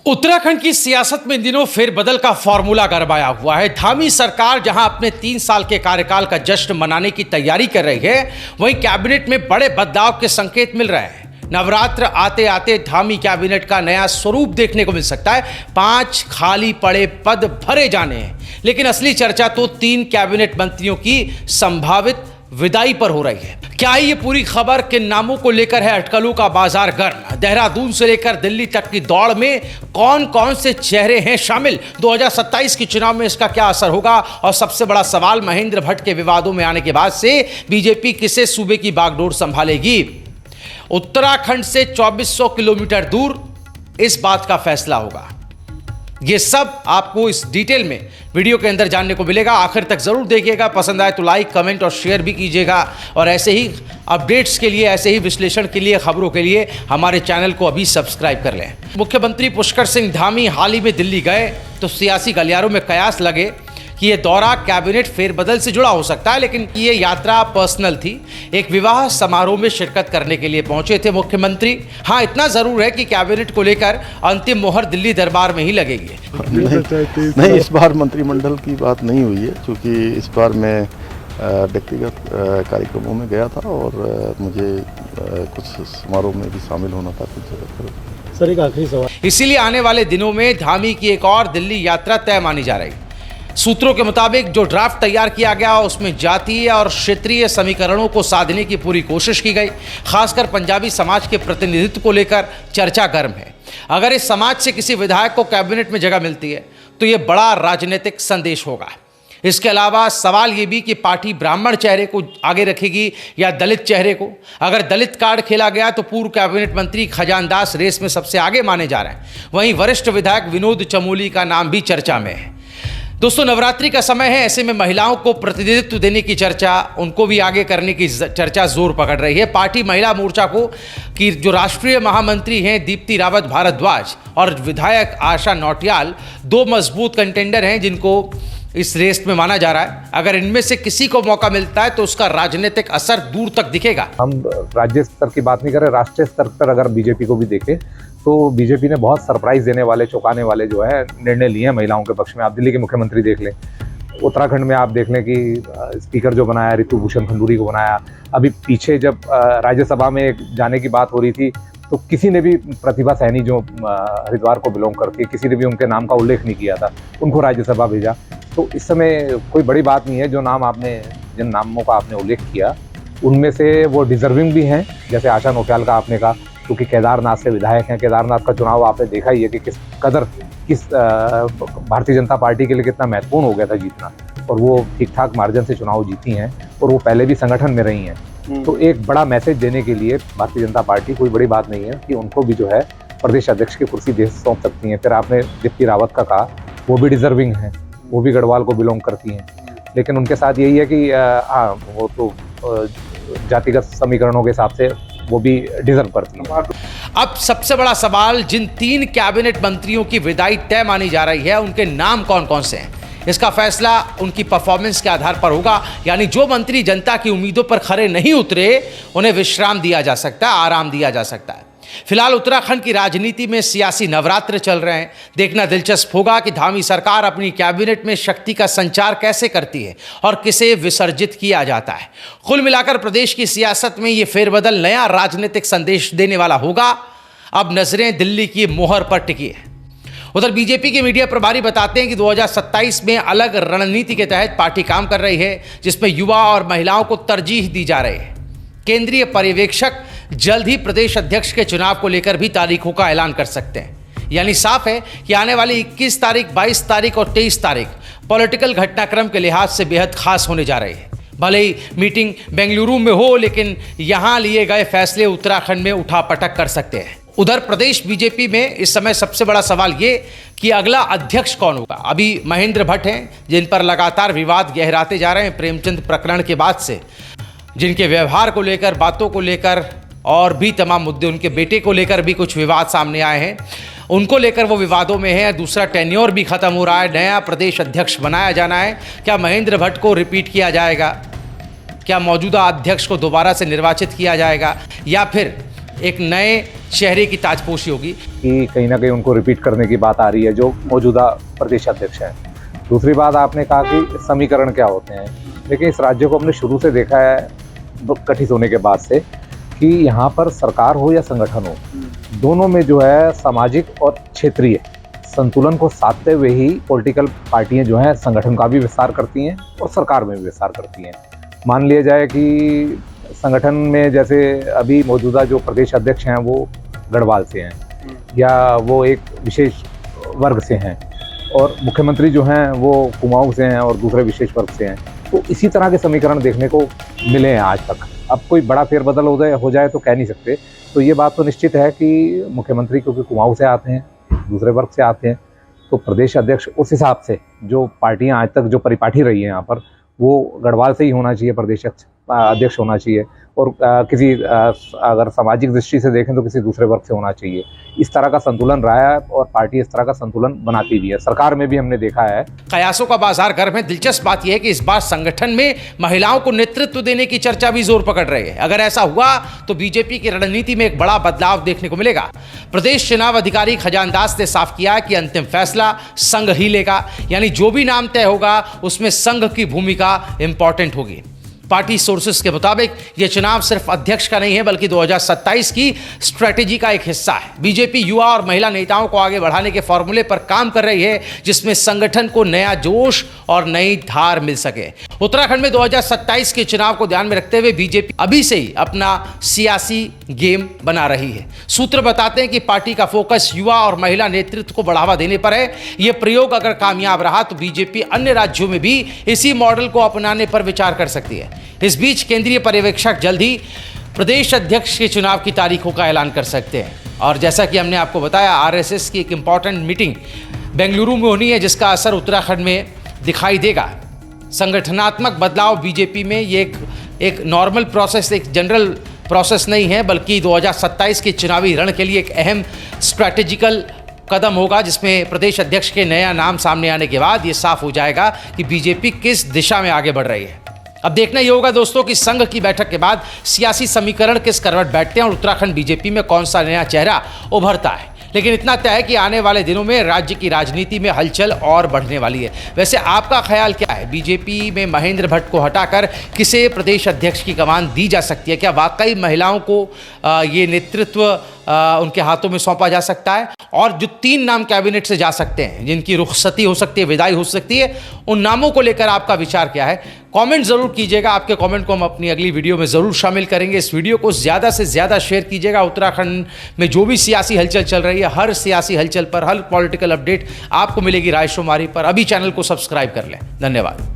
उत्तराखंड की सियासत में इन दिनों फेरबदल का फॉर्मूला गरमाया हुआ है। धामी सरकार जहां अपने 3 साल के कार्यकाल का जश्न मनाने की तैयारी कर रही है, वहीं कैबिनेट में बड़े बदलाव के संकेत मिल रहे हैं। नवरात्र आते आते धामी कैबिनेट का नया स्वरूप देखने को मिल सकता है। 5 खाली पड़े पद भरे जाने हैं, लेकिन असली चर्चा तो 3 कैबिनेट मंत्रियों की संभावित विदाई पर हो रही है। क्या ये पूरी खबर किन नामों को लेकर है? अटकलों का बाजार गर्म। देहरादून से लेकर दिल्ली तक की दौड़ में कौन कौन से चेहरे हैं शामिल? 2027 के चुनाव में इसका क्या असर होगा? और सबसे बड़ा सवाल, महेंद्र भट्ट के विवादों में आने के बाद से बीजेपी किसे सूबे की बागडोर संभालेगी? उत्तराखंड से 2400 किलोमीटर दूर इस बात का फैसला होगा। ये सब आपको इस डिटेल में वीडियो के अंदर जानने को मिलेगा। आखिर तक जरूर देखिएगा। पसंद आए तो लाइक, कमेंट और शेयर भी कीजिएगा। और ऐसे ही अपडेट्स के लिए, ऐसे ही विश्लेषण के लिए, खबरों के लिए हमारे चैनल को अभी सब्सक्राइब कर लें। मुख्यमंत्री पुष्कर सिंह धामी हाल ही में दिल्ली गए तो सियासी गलियारों में कयास लगे कि ये दौरा कैबिनेट फेरबदल से जुड़ा हो सकता है, लेकिन ये यात्रा पर्सनल थी। एक विवाह समारोह में शिरकत करने के लिए पहुंचे थे मुख्यमंत्री। हाँ, इतना जरूर है कि कैबिनेट को लेकर अंतिम मोहर दिल्ली दरबार में ही लगेगी। नहीं, इस बार मंत्रिमंडल की बात नहीं हुई है, क्योंकि इस बार मैं व्यक्तिगत कार्यक्रमों में गया था और मुझे कुछ समारोह में भी शामिल होना था कुछ जगह। सर, एक आखिरी सवाल। इसीलिए आने वाले दिनों में धामी की एक और दिल्ली यात्रा तय मानी जा रही। सूत्रों के मुताबिक जो ड्राफ्ट तैयार किया गया उसमें जातीय और क्षेत्रीय समीकरणों को साधने की पूरी कोशिश की गई। खासकर पंजाबी समाज के प्रतिनिधित्व को लेकर चर्चा गर्म है। अगर इस समाज से किसी विधायक को कैबिनेट में जगह मिलती है तो यह बड़ा राजनीतिक संदेश होगा। इसके अलावा सवाल ये भी कि पार्टी ब्राह्मण चेहरे को आगे रखेगी या दलित चेहरे को। अगर दलित कार्ड खेला गया तो पूर्व कैबिनेट मंत्री खजानदास रेस में सबसे आगे माने जा रहे हैं। वहीं वरिष्ठ विधायक विनोद चमोली का नाम भी चर्चा में है। दोस्तों, नवरात्रि का समय है, ऐसे में महिलाओं को प्रतिनिधित्व देने की चर्चा, उनको भी आगे करने की चर्चा जोर पकड़ रही है। पार्टी महिला मोर्चा को की जो राष्ट्रीय महामंत्री हैं दीप्ति रावत भारद्वाज और विधायक आशा नौटियाल 2 मजबूत कंटेंडर हैं जिनको इस रेस में माना जा रहा है। अगर इनमें से किसी को मौका मिलता है तो उसका राजनीतिक असर दूर तक दिखेगा। हम राज्य स्तर की बात नहीं कर रहे, राष्ट्रीय स्तर पर अगर बीजेपी को भी देखें तो बीजेपी ने बहुत सरप्राइज देने वाले, चौंकाने वाले जो है निर्णय लिए हैं महिलाओं के पक्ष में। आप दिल्ली के मुख्यमंत्री देख लें, उत्तराखंड में आप देख लें कि स्पीकर जो बनाया ऋतु भूषण खंडूरी को बनाया। अभी पीछे जब राज्यसभा में जाने की बात हो रही थी तो किसी ने भी, प्रतिभा सैनी जो हरिद्वार को बिलोंग करती है, किसी ने भी उनके नाम का उल्लेख नहीं किया था, उनको राज्यसभा भेजा। तो इस समय कोई बड़ी बात नहीं है। जो नाम आपने, जिन नामों का आपने उल्लेख किया उनमें से वो डिजर्विंग भी हैं, जैसे आशा नौटियाल का आपने कहा, क्योंकि केदारनाथ से विधायक हैं। केदारनाथ का चुनाव आपने देखा ही है कि किस भारतीय जनता पार्टी के लिए कितना महत्वपूर्ण हो गया था जीतना, और वो ठीक ठाक मार्जिन से चुनाव जीती हैं और वो पहले भी संगठन में रही हैं। तो एक बड़ा मैसेज देने के लिए भारतीय जनता पार्टी, कोई बड़ी बात नहीं है कि उनको भी जो है प्रदेश अध्यक्छ की कुर्सी दे सौंप सकती हैं। फिर आपने दीप्ति रावत का कहा, वो भी डिजर्विंग हैं, वो भी गढ़वाल को बिलोंग करती हैं, लेकिन उनके साथ यही है कि हाँ, वो तो जातिगत समीकरणों के हिसाब से वो भी डिजर्व करती है। अब सबसे बड़ा सवाल, जिन 3 कैबिनेट मंत्रियों की विदाई तय मानी जा रही है उनके नाम कौन कौन से हैं? इसका फैसला उनकी परफॉर्मेंस के आधार पर होगा। यानी जो मंत्री जनता की उम्मीदों पर खरे नहीं उतरे उन्हें विश्राम दिया जा सकता है, आराम दिया जा सकता है। फिलहाल उत्तराखंड की राजनीति में सियासी नवरात्र चल रहे हैं। देखना दिलचस्प होगा कि धामी सरकार अपनी कैबिनेट में शक्ति का संचार कैसे करती है और किसे विसर्जित किया जाता है। कुल मिलाकर प्रदेश की सियासत में ये फेरबदल नया राजनीतिक संदेश देने वाला होगा। अब नजरें दिल्ली की मोहर पर टिकी है। उधर बीजेपी के मीडिया प्रभारी बताते हैं कि 2027 में अलग रणनीति के तहत पार्टी काम कर रही है, जिसमें युवा और महिलाओं को तरजीह दी जा रही है। केंद्रीय पर्यवेक्षक जल्द ही प्रदेश अध्यक्ष के चुनाव को लेकर भी तारीखों का ऐलान कर सकते हैं। यानी साफ है कि आने वाली 21 तारीख, 22 तारीख और 23 तारीख पॉलिटिकल घटनाक्रम के लिहाज से बेहद खास होने जा रही है। भले ही मीटिंग बेंगलुरु में हो, लेकिन यहां लिए गए फैसले उत्तराखंड में उठापटक कर सकते हैं। उधर प्रदेश बीजेपी में इस समय सबसे बड़ा सवाल ये कि अगला अध्यक्ष कौन होगा। अभी महेंद्र भट्ट हैं, जिन पर लगातार विवाद गहराते जा रहे हैं प्रेमचंद प्रकरण के बाद से, जिनके व्यवहार को लेकर, बातों को लेकर और भी तमाम मुद्दे, उनके बेटे को लेकर भी कुछ विवाद सामने आए हैं, उनको लेकर वो विवादों में है। दूसरा, टेन्योर भी खत्म हो रहा है, नया प्रदेश अध्यक्ष बनाया जाना है। क्या महेंद्र भट्ट को रिपीट किया जाएगा? क्या मौजूदा अध्यक्ष को दोबारा से निर्वाचित किया जाएगा? या फिर एक नए चेहरे की ताजपोशी होगी। कि कहीं ना कहीं उनको रिपीट करने की बात आ रही है जो मौजूदा प्रदेश अध्यक्ष हैं। दूसरी बात आपने कहा कि समीकरण क्या होते हैं। देखिए, इस राज्य को हमने शुरू से देखा है गठित होने के बाद से कि यहाँ पर सरकार हो या संगठन हो, दोनों में जो है सामाजिक और क्षेत्रीय संतुलन को साधते हुए ही पॉलिटिकल पार्टियां जो हैं संगठन का भी विस्तार करती हैं और सरकार में भी विस्तार करती हैं। मान लिया जाए कि संगठन में जैसे अभी मौजूदा जो प्रदेश अध्यक्ष हैं वो गढ़वाल से हैं या वो एक विशेष वर्ग से हैं, और मुख्यमंत्री जो हैं वो कुमाऊं से हैं और दूसरे विशेष वर्ग से हैं। तो इसी तरह के समीकरण देखने को मिले हैं आज तक। अब कोई बड़ा फेरबदल हो जाए तो कह नहीं सकते। तो ये बात तो निश्चित है कि मुख्यमंत्री क्योंकि कुमाऊं से आते हैं, दूसरे वर्ग से आते हैं, तो प्रदेश अध्यक्ष उस हिसाब से जो पार्टियां आज तक जो परिपाटी रही हैं यहाँ पर, वो गढ़वाल से ही होना चाहिए, प्रदेश अध्यक्ष होना चाहिए, और किसी अगर सामाजिक दृष्टि से देखें तो किसी दूसरे वर्ग से होना चाहिए। इस तरह का संतुलन रहा है और पार्टी इस तरह का संतुलन बनाती भी है। सरकार में भी हमने देखा है। कयासों का बाजार घर में दिलचस्प बात यह है कि इस बार संगठन में महिलाओं को नेतृत्व देने की चर्चा भी जोर पकड़ रही है। अगर ऐसा हुआ तो बीजेपी की रणनीति में एक बड़ा बदलाव देखने को मिलेगा। प्रदेश चुनाव अधिकारी खजान दास ने साफ किया कि अंतिम फैसला संघ ही लेगा, यानी जो भी नाम तय होगा उसमें संघ की भूमिका इंपॉर्टेंट होगी। पार्टी सोर्सेस के मुताबिक यह चुनाव सिर्फ अध्यक्ष का नहीं है बल्कि 2027 की स्ट्रेटेजी का एक हिस्सा है। बीजेपी युवा और महिला नेताओं को आगे बढ़ाने के फॉर्मूले पर काम कर रही है जिसमें संगठन को नया जोश और नई धार मिल सके। उत्तराखंड में 2027 के चुनाव को ध्यान में रखते हुए बीजेपी अभी से ही अपना सियासी गेम बना रही है। सूत्र बताते हैं कि पार्टी का फोकस युवा और महिला नेतृत्व को बढ़ावा देने पर है। यह प्रयोग अगर कामयाब रहा तो बीजेपी अन्य राज्यों में भी इसी मॉडल को अपनाने पर विचार कर सकती है। इस बीच केंद्रीय पर्यवेक्षक जल्द ही प्रदेश अध्यक्ष के चुनाव की तारीखों का ऐलान कर सकते हैं। और जैसा कि हमने आपको बताया, आरएसएस की एक इंपॉर्टेंट मीटिंग बेंगलुरु में होनी है जिसका असर उत्तराखंड में दिखाई देगा। संगठनात्मक बदलाव बीजेपी में ये एक नॉर्मल प्रोसेस, एक जनरल प्रोसेस नहीं है, बल्कि 2027 के चुनावी रण के लिए एक अहम स्ट्रैटेजिकल कदम होगा जिसमें प्रदेश अध्यक्ष के नया नाम सामने आने के बाद ये साफ हो जाएगा कि बीजेपी किस दिशा में आगे बढ़ रही है। अब देखना ये होगा दोस्तों कि संघ की बैठक के बाद सियासी समीकरण किस करवट बैठते हैं और उत्तराखंड बीजेपी में कौन सा नया चेहरा उभरता है। लेकिन इतना तय है कि आने वाले दिनों में राज्य की राजनीति में हलचल और बढ़ने वाली है। वैसे आपका ख्याल क्या है? बीजेपी में महेंद्र भट्ट को हटाकर किसे प्रदेश अध्यक्ष की कमान दी जा सकती है? क्या वाकई महिलाओं को ये नेतृत्व उनके हाथों में सौंपा जा सकता है? और जो 3 नाम कैबिनेट से जा सकते हैं, जिनकी रुखसती हो सकती है, विदाई हो सकती है, उन नामों को लेकर आपका विचार क्या है? कमेंट जरूर कीजिएगा। आपके कमेंट को हम अपनी अगली वीडियो में जरूर शामिल करेंगे। इस वीडियो को ज़्यादा से ज़्यादा शेयर कीजिएगा। उत्तराखंड में जो भी सियासी हलचल चल रही है, हर सियासी हलचल पर, हर पॉलिटिकल अपडेट आपको मिलेगी राय शुमारी पर। अभी चैनल को सब्सक्राइब कर लें। धन्यवाद।